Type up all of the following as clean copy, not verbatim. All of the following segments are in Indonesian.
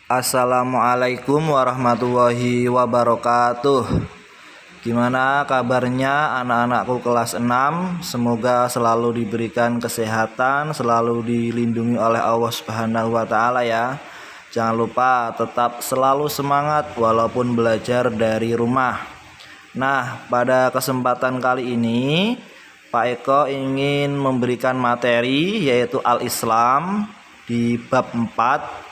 Assalamualaikum warahmatullahi wabarakatuh. Gimana kabarnya anak-anakku kelas 6? Semoga selalu diberikan kesehatan, selalu dilindungi oleh Allah Subhanahu wa taala ya. Jangan lupa tetap selalu semangat walaupun belajar dari rumah. Nah, pada kesempatan kali ini Pak Eko ingin memberikan materi yaitu Al-Islam di bab 4.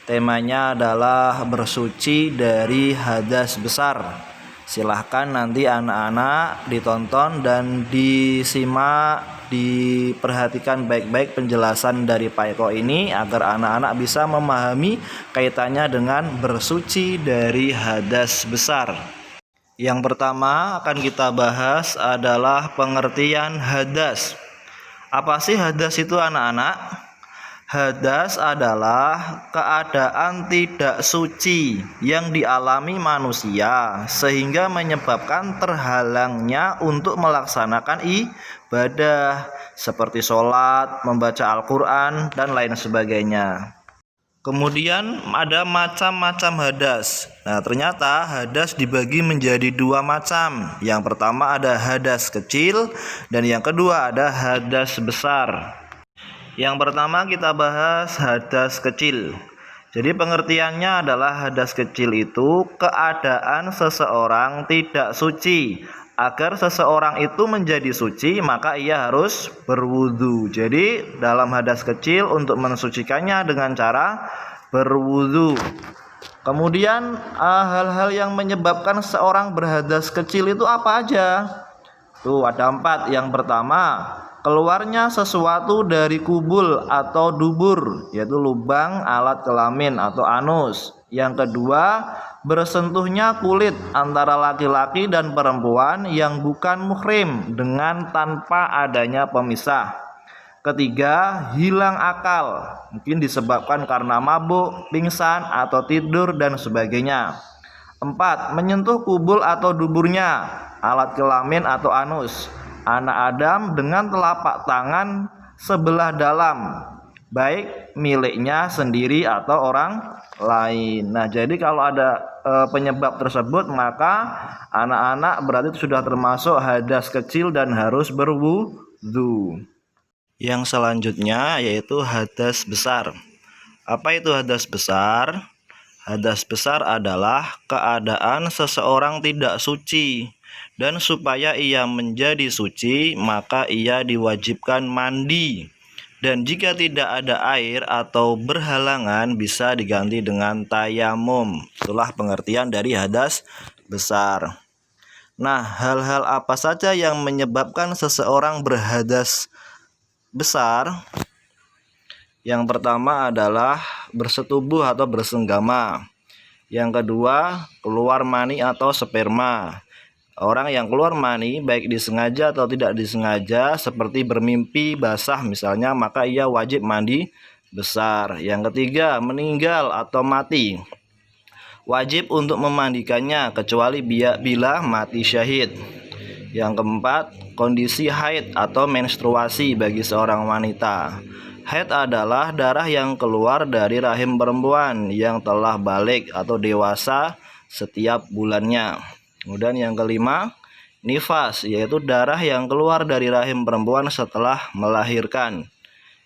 Temanya adalah bersuci dari hadas besar. Silahkan nanti anak-anak ditonton dan disimak, diperhatikan baik-baik penjelasan dari Pak Eko ini agar anak-anak bisa memahami kaitannya dengan bersuci dari hadas besar. Yang pertama akan kita bahas adalah pengertian hadas. Apa sih hadas itu anak-anak? Hadas adalah keadaan tidak suci yang dialami manusia sehingga menyebabkan terhalangnya untuk melaksanakan ibadah seperti sholat, membaca Al-Quran, dan lain sebagainya. Kemudian ada macam-macam hadas. Nah, ternyata hadas dibagi menjadi dua macam. Yang pertama ada hadas kecil dan yang kedua ada hadas besar. Yang pertama kita bahas hadas kecil. Jadi pengertiannya adalah hadas kecil itu keadaan seseorang tidak suci. Agar seseorang itu menjadi suci maka ia harus berwudu. Jadi dalam hadas kecil untuk mensucikannya dengan cara berwudu. Kemudian hal-hal yang menyebabkan seorang berhadas kecil itu apa aja? Tuh ada 4. Yang pertama, keluarnya sesuatu dari kubul atau dubur, yaitu lubang alat kelamin atau anus. Yang kedua, bersentuhnya kulit antara laki-laki dan perempuan yang bukan muhrim dengan tanpa adanya pemisah. Ketiga, hilang akal, mungkin disebabkan karena mabuk, pingsan, atau tidur dan sebagainya. 4. Menyentuh kubul atau duburnya, alat kelamin atau anus anak Adam dengan telapak tangan sebelah dalam, baik miliknya sendiri atau orang lain. Nah, jadi kalau ada penyebab tersebut maka anak-anak berarti sudah termasuk hadas kecil dan harus berwudu. Yang selanjutnya yaitu hadas besar. Apa itu hadas besar? Hadas besar adalah keadaan seseorang tidak suci, dan supaya ia menjadi suci maka ia diwajibkan mandi, dan jika tidak ada air atau berhalangan bisa diganti dengan tayamum. Itulah pengertian dari hadas besar. Nah, hal-hal apa saja yang menyebabkan seseorang berhadas besar? Yang pertama adalah bersetubuh atau bersenggama. Yang kedua, keluar mani atau sperma. Orang yang keluar mani baik disengaja atau tidak disengaja seperti bermimpi basah misalnya, maka ia wajib mandi besar. Yang ketiga, meninggal atau mati. Wajib untuk memandikannya kecuali bila mati syahid. Yang keempat, kondisi haid atau menstruasi bagi seorang wanita. Haid adalah darah yang keluar dari rahim perempuan yang telah balik atau dewasa setiap bulannya. Kemudian yang kelima, nifas, yaitu darah yang keluar dari rahim perempuan setelah melahirkan.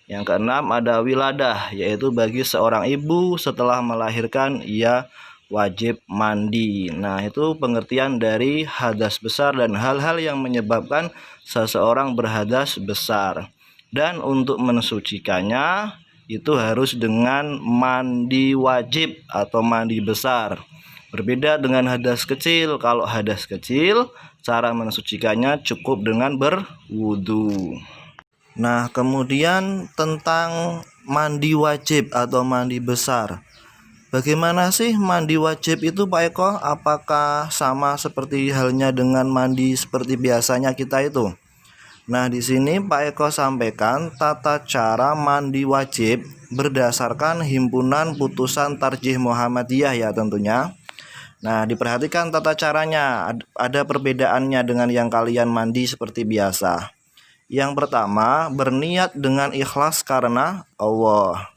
Yang keenam ada wiladah, yaitu bagi seorang ibu setelah melahirkan ia wajib mandi. Nah, itu pengertian dari hadas besar dan hal-hal yang menyebabkan seseorang berhadas besar. Dan untuk mensucikannya itu harus dengan mandi wajib atau mandi besar. Berbeda dengan hadas kecil. Kalau hadas kecil, cara mensucikannya cukup dengan berwudu. Nah, kemudian tentang mandi wajib atau mandi besar. Bagaimana sih mandi wajib itu Pak Eko? Apakah sama seperti halnya dengan mandi seperti biasanya kita itu? Nah, di sini Pak Eko sampaikan tata cara mandi wajib berdasarkan Himpunan Putusan Tarjih Muhammadiyah ya tentunya. Nah, diperhatikan tata caranya, ada perbedaannya dengan yang kalian mandi seperti biasa. Yang pertama, berniat dengan ikhlas karena Allah.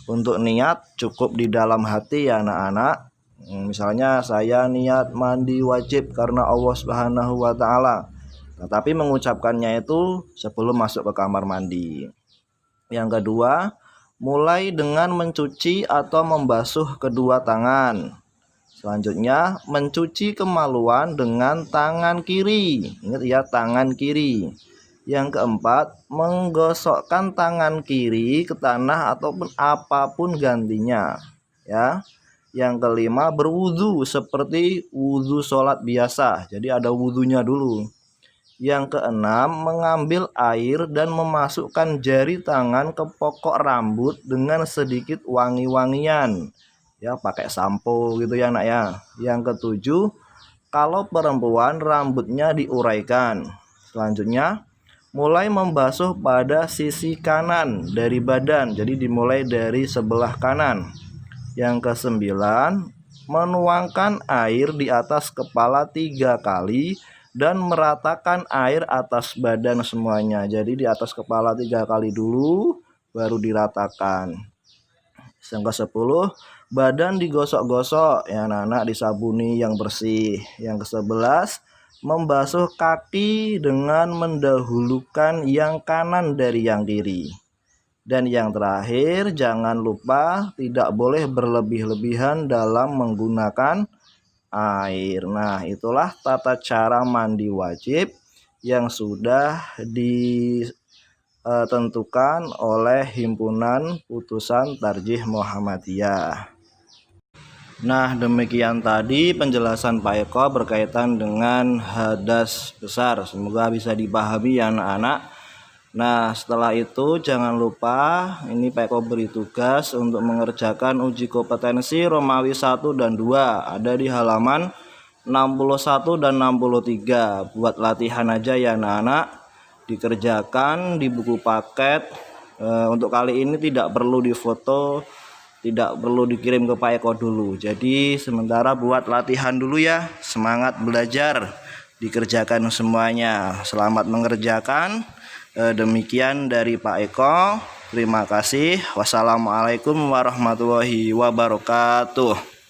Untuk niat cukup di dalam hati ya anak-anak. Misalnya saya niat mandi wajib karena Allah Subhanahu wa taala. Nah, tapi mengucapkannya itu sebelum masuk ke kamar mandi. Yang kedua, mulai dengan mencuci atau membasuh kedua tangan. Selanjutnya, mencuci kemaluan dengan tangan kiri. Ingat ya, tangan kiri. Yang keempat, menggosokkan tangan kiri ke tanah ataupun apapun gantinya. Ya. Yang kelima, berwudu seperti wudu sholat biasa. Jadi ada wudunya dulu. Yang keenam, mengambil air dan memasukkan jari tangan ke pokok rambut dengan sedikit wangi-wangian. Ya, pakai sampo gitu ya anak ya. Yang ketujuh, kalau perempuan rambutnya diuraikan. Selanjutnya, mulai membasuh pada sisi kanan dari badan. Jadi dimulai dari sebelah kanan. Yang kesembilan, menuangkan air di atas kepala 3 kali dan meratakan air atas badan semuanya. Jadi di atas kepala 3 kali dulu baru diratakan. Yang ke-10, badan digosok-gosok ya anak-anak, disabuni yang bersih. Yang ke-11, membasuh kaki dengan mendahulukan yang kanan dari yang kiri. Dan yang terakhir, jangan lupa tidak boleh berlebih-lebihan dalam menggunakan air. Nah, itulah tata cara mandi wajib yang sudah ditentukan oleh Himpunan Putusan Tarjih Muhammadiyah. Nah, demikian tadi penjelasan Pak Eko berkaitan dengan hadas besar. Semoga bisa dipahami ya anak-anak. Nah, setelah itu jangan lupa ini Pak Eko beri tugas untuk mengerjakan uji kompetensi Romawi 1 dan 2. Ada di halaman 61 dan 63. Buat latihan aja ya anak-anak. Dikerjakan di buku paket. Untuk kali ini tidak perlu difoto, tidak perlu dikirim ke Pak Eko dulu. Jadi sementara buat latihan dulu ya. Semangat belajar. Dikerjakan semuanya. Selamat mengerjakan. Demikian dari Pak Eko. Terima kasih. Wassalamualaikum warahmatullahi wabarakatuh.